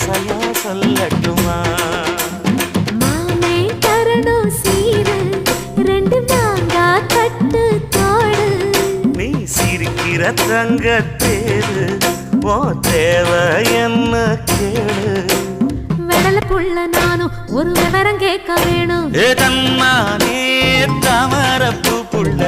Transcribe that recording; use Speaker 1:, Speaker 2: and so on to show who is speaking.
Speaker 1: முறையா சொல்லட்டுமா?
Speaker 2: மாமே தரணும் சீரு, ரெண்டு மாங்கா கட்டு தோடு.
Speaker 1: நீ சிரிக்கிற தங்கத்தேரு, ஓ தேவை என்ன கேளு.
Speaker 2: வெடல புள்ள நானும் ஒரு விவரம் கேட்க வேணும்.
Speaker 1: ஏதம்மானே தாமரப்பூ புள்ள